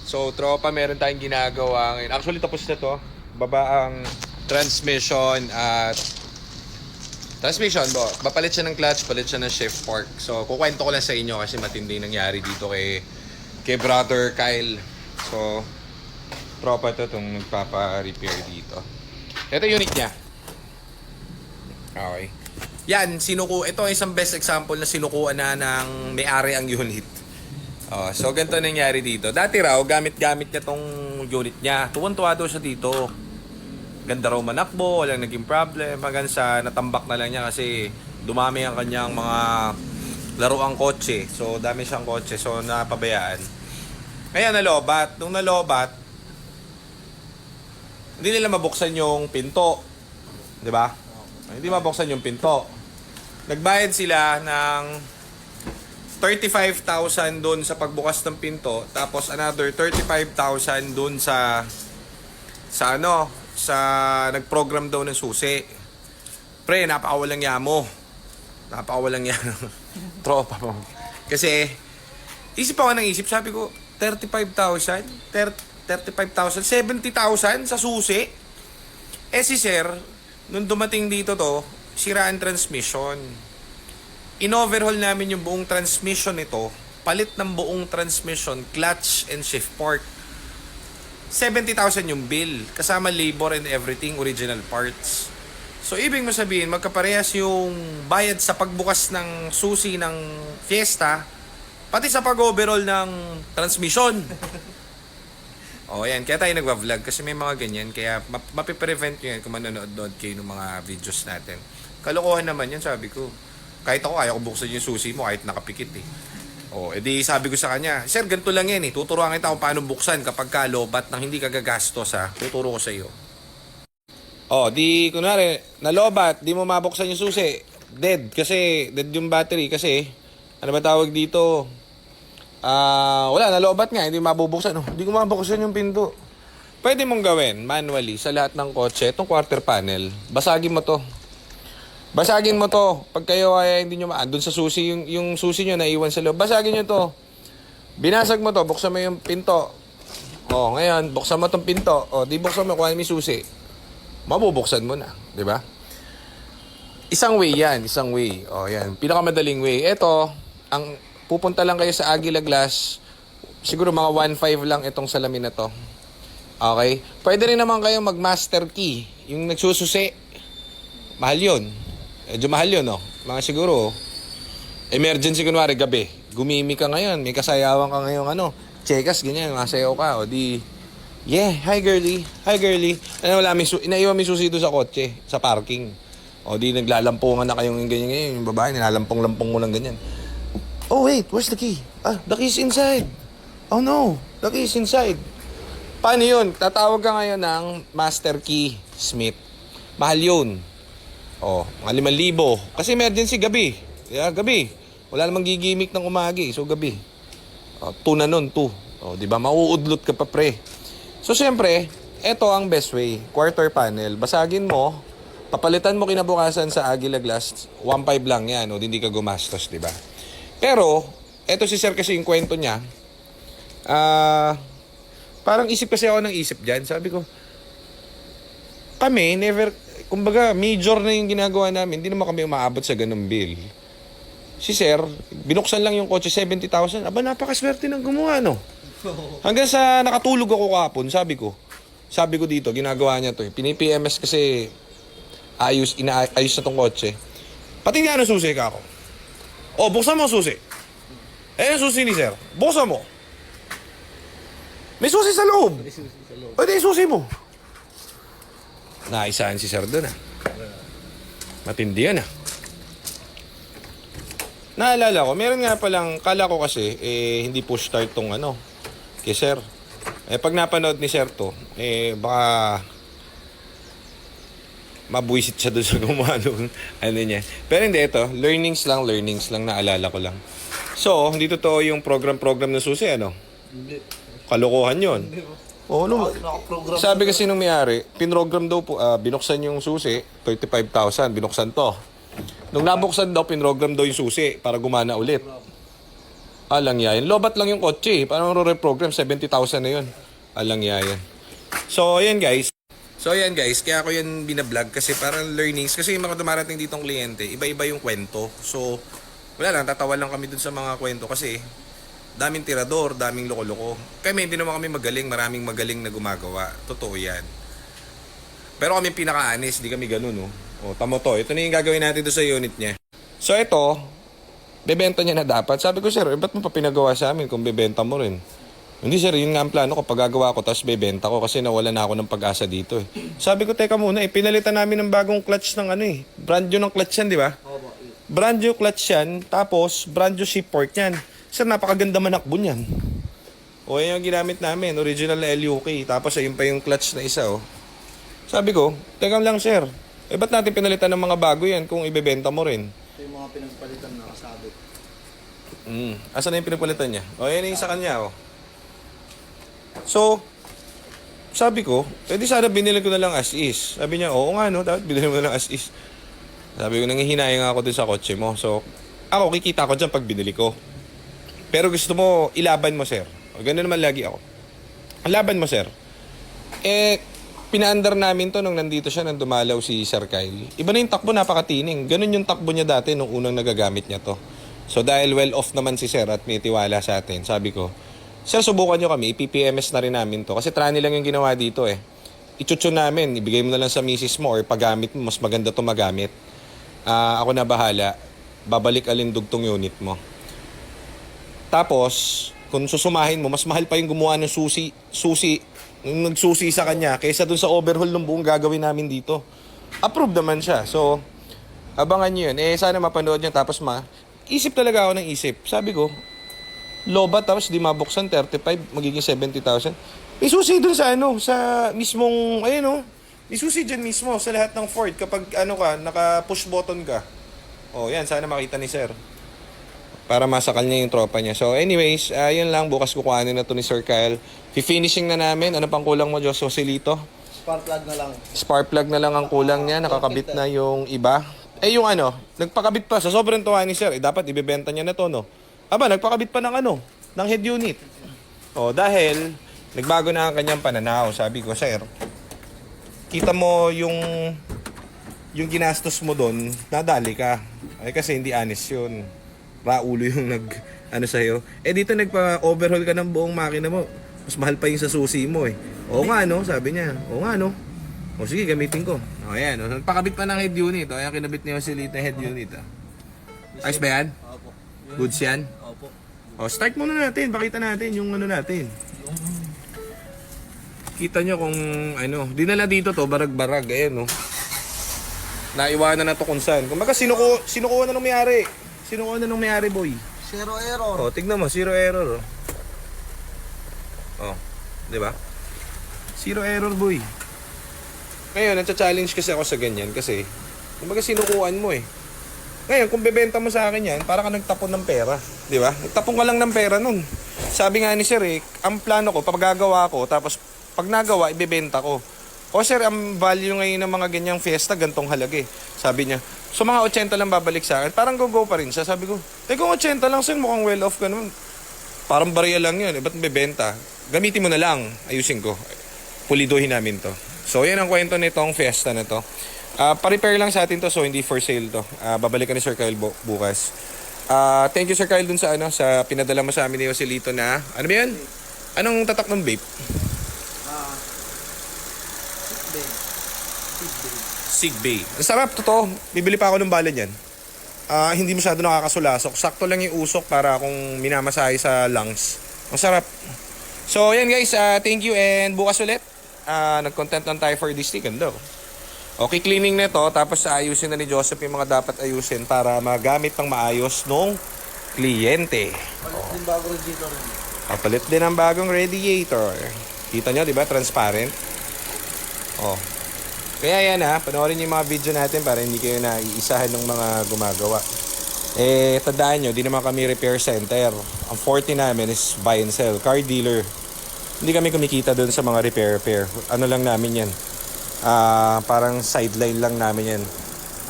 So, tropa, meron tayong ginagawa ngayon. Actually, tapos na to. Baba ang transmission at Bapalit siya ng clutch, palit siya ng shift fork. So, kukwento ko lang sa inyo kasi matindi nangyari dito kay brother Kyle. So, tropa to itong nagpapa-repair dito. Ito unit niya. Okay. Yan, ito isang best example na sinukuan na ng may-ari ang unit. So, ganito nangyari dito. Dati raw, gamit-gamit niya tong unit niya. Tuwan-tuwa daw siya dito. Ganda raw manakbo, walang naging problem. Hanggang sa natambak na lang niya kasi dumami ang kanyang mga laruang kotse. So, dami siyang kotse. So, napabayaan. Kaya nalobat. Nung nalobat, hindi nila mabuksan yung pinto. Di ba? Hindi mabuksan yung pinto. Nagbayad sila ng 35,000 doon sa pagbukas ng pinto, tapos another 35,000 doon sa nag-program daw ng susi. Pre, napakawalang yamo. Napakawalang yamo. Tropa mo. Kasi isip ako ng isip, sabi ko 35,000, 70,000 sa susi. Eh si sir, nung dumating dito to, sira ang transmission. In-overhaul namin yung buong transmission nito, palit ng buong transmission, clutch and shift fork. 70,000 yung bill, kasama labor and everything, original parts. So, ibig mo sabihin, magkaparehas yung bayad sa pagbukas ng susi ng Fiesta, pati sa pag-overhaul ng transmission. Yan. Kaya tayo nagwa-vlog kasi may mga ganyan. Kaya mapiprevent nyo yan kung manonood-nood kayo ng mga videos natin. Kalokohan naman yan, sabi ko. Kahit ako, ayaw ko buksan yung susi mo kahit nakapikit eh. Edi sabi ko sa kanya, sir, ganito lang yan eh. Tuturuan kita kung paano buksan kapag ka lobat nang hindi ka gagastos ha. Tuturo ko sa iyo. Kunwari, nalobat, di mo mabuksan yung susi. Dead. Kasi, dead yung battery. Kasi, ano ba tawag dito? Wala, nalobat nga. Hindi mabubuksan. Hindi ko mabuksan yung pinto. Pwede mong gawin, manually, sa lahat ng kotse, itong quarter panel. Basagin mo to. Pag kayo ay hindi nyo doon sa susi, yung susi nyo naiwan sa loob, basagin nyo to. Binasag mo to, buksan mo yung pinto. Ngayon, buksan mo tong pinto. Di buksan mo, kuha mo yung susi. Mabubuksan mo na, di ba? Isang way yan. Yan. Pinakamadaling way. Ito, ang pupunta lang kayo sa Aguila Glass, siguro mga 1.5 lang itong salamin na to. Okay? Pwede rin naman kayo mag-master key. Yung nagsususi. Mahal yun. Medyo mahal yun, no? Mga siguro, emergency kunwari, gabi. Gumimi ka ngayon, may kasayawan ka ngayon, chekas, ganyan, masayaw ka, yeah, hi girly. Wala, inaiwan may susi doon sa kotse, sa parking. Naglalampungan na kayong ganyan, yung babae, nilalampong-lampong mo lang ganyan. Wait, where's the key? The key's inside. Oh no, the key's inside. Paano yun? Tatawag ka ngayon ng master key smith. Mahal yun. Mga 5,000. Kasi emergency, gabi. Gabi. Wala namang gigimik ng umagi. So, gabi. 2 na nun, 2. Diba? Mauudlot ka pa, pre. So, syempre, ito ang best way. Quarter panel. Basagin mo. Papalitan mo kinabukasan sa Aguila Glass. 1.5 lang yan. Hindi ka gumastos, diba? Pero, eto si sir kasi yung kwento niya. Parang isip kasi ako ng isip dyan. Sabi ko, kami, kumbaga, major na yung ginagawa namin. Hindi naman kami umaabot sa ganung bill. Si sir, binuksan lang yung kotse, 70,000. Napakaswerte ng gumawa, no? Hanggang sa nakatulog ako kahapon, sabi ko dito, ginagawa niya to eh. Pini-PMS kasi ayos na tong kotse. Pati nga susi ka ako. Buksan mo susi. Yung susi ni sir. Buksan mo. May susi sa loob. Pwede yung susi mo. Naisahan si sir doon Matindi yan Naalala ko, meron nga palang, kala ko kasi, hindi push start tong kay sir. Pag napanood ni sir to, baka mabuisit siya doon sa gumawa niya. Pero hindi, ito, learnings lang, naalala ko lang. So, hindi totoo yung program ng susi, Hindi. Kalokohan yun. Sabi kasi nung may-ari, pinrogram daw po, binuksan yung susi, 35,000, binuksan to. Nung nabuksan daw, pinrogram daw yung susi para gumana ulit. Alang yan. Lobat lang yung kotse. Parang reprogram, 70,000 na yun. Alang yan. So, ayan guys. Kaya ako yan binablog kasi parang learnings. Kasi yung mga dumarating ditong kliyente, iba-iba yung kwento. So, wala lang, tatawa lang kami dun sa mga kwento kasi daming tirador, daming loko-loko. Kami, hindi naman kami magaling, maraming magaling na gumagawa. Totoo yan. Pero kami pinaka-honest, di kami ganun, no? O, tamo to. Ito na yung gagawin natin doon sa unit niya. So, ito, bebenta niya na dapat. Sabi ko, sir, ba't mo pa pinagawa sa amin kung bebenta mo rin? Hindi, sir, yun nga ang plano ko. Pag gagawa ko, tapos bebenta ko kasi nawala na ako ng pag-asa dito, eh. Sabi ko, teka muna, pinalitan namin ng bagong clutch ng ano, eh. Brand new ng clutch yan, di ba? Brand new clutch yan, tapos brand new shift port yan. Sir, napakaganda manakbo niyan. O, yan yung ginamit namin, original na LUK. Tapos, ayun pa yung clutch na isa, oh. Sabi ko, teka lang, sir. Ba't natin pinalitan ng mga bago yan kung ibebenta mo rin? Ito yung mga pinagpalitan na kasabit. Asan na yung pinagpalitan niya? O, yan yung sa kanya, oh. So, sabi ko, pwede sana binili ko na lang as is. Sabi niya, oo nga, no? Dapat binili mo na lang as is. Sabi ko, nangihinayang ako dun sa kotse mo. So, ako, kikita ko dyan pag binili ko. Pero gusto mo, ilaban mo, sir. O, gano'n naman lagi ako. Laban mo, sir. Pinaandar namin to nung nandito siya, nang dumalaw si Sir Kyle. Iba na yung takbo, napakatining. Ganun yung takbo niya dati nung unang nagagamit niya to. So dahil well off naman si Sir at may tiwala sa atin, sabi ko, Sir, subukan nyo kami, ipipms na rin namin to. Kasi trani lang yung ginawa dito eh. Ichucho namin, ibigay mo na lang sa misis mo or paggamit mo, mas maganda to magamit. Ako na bahala, babalik alindugtong unit mo. Tapos, kung susumahin mo, mas mahal pa yung gumawa ng susi, yung nagsusi sa kanya kaysa dun sa overhaul ng buong gagawin namin dito. Approved naman siya. So, abangan nyo yun. Sana mapanood nyo. Tapos isip talaga ako ng isip. Sabi ko, lobat tapos di mabuksan, 35, magiging 70,000. May susi dun sa sa mismong, may susi dyan mismo sa lahat ng Ford kapag naka-push button ka. Yan, sana makita ni Sir. Para masakal niya yung tropa niya. So anyways, yun lang. Bukas kukuhanin na to ni Sir Kyle. Finishing na namin. Ano pang kulang mo, Diyos Joselito? Spark plug na lang. Spark plug na lang ang kulang niya. Nakakabit na yung iba. Yung nagpakabit pa. Sa sobrang tuwa ni Sir, dapat ibebenta niya na to, no? Nagpakabit pa ng ng head unit. Dahil nagbago na ang kanyang pananaw. Sabi ko, Sir, kita mo yung ginastos mo doon, nadali ka. Kasi hindi honest yun. Raulo yung sa'yo. Dito nagpa-overhaul ka ng buong makina mo. Mas mahal pa yung sa susi mo eh. Oo nga, no? Sabi niya. Oo nga, no? Sige, gamitin ko. Ayan, no? Nagpakabit pa ng head unit. Ayan, kinabit niya yung silita head unit. Ayos ba yan? Opo. Goods yan? Opo. Start muna natin. Pakita natin yung natin. Kita nyo kung dinala dito to, barag-barag. Ayan, no? Naiwanan na to kung saan. Kumbaga, sinukuha na nung may-ari. Sinukuha na nung may-ari, boy. Zero error. Tignan mo, zero error. Di ba? Zero error, boy. Ngayon, nagcha-challenge kasi ako sa ganyan kasi kumbaga sinukuhan mo eh. Ngayon, kung bebenta mo sa akin yan, para ka nagtapon ng pera. Di ba? Nagtapon ka lang ng pera nun. Sabi nga ni Sir ang plano ko, pagagawa ko, tapos pag nagawa, ibebenta ko. Sir, ang value ngayon ng mga ganyang fiesta, gantong halaga eh. Sabi niya, so mga 80 lang babalik sa akin. Parang go pa rin siya. Sabi ko, kung 80 lang sir, mukhang well off ka naman. Parang barya lang yun. Ba't bebenta? Gamitin mo na lang. Ayusin ko. Puliduhin namin to. So, yan ang kwento nitong fiesta na to. Pa-repair lang sa atin to, so hindi for sale to. Babalikan ni Sir Kyle bukas. Thank you Sir Kyle dun sa sa pinadala mo sa amin ni Joselito na, ano ba yan? Anong tatak ng vape? Sigbay. Ang sarap, totoo. Bibili pa ako ng bala niyan. Hindi masyado nakakasulasok. Sakto lang yung usok para kung minamasahe sa lungs. Ang sarap. So, yan guys. Thank you and bukas ulit. Nag-content lang tayo for this week. Ganda. Okay, cleaning na to. Tapos ayusin na ni Joseph yung mga dapat ayusin para magamit ng maayos nung kliyente. Palit din bago radiator. Palit din ang bagong radiator. Kita nyo, di ba? Transparent. Kaya yan panoorin niyo yung mga video natin para hindi kayo naiisahan ng mga gumagawa. Tandaan nyo, di naman kami repair center. Ang forte namin is buy and sell, car dealer. Hindi kami kumikita doon sa mga repair. Ano lang namin yan. Parang sideline lang namin yan.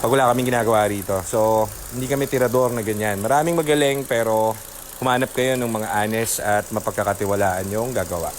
Pag wala kaming ginagawa rito. So, hindi kami tirador na ganyan. Maraming magaling pero humanap kayo ng mga honest at mapagkakatiwalaan yung gagawa.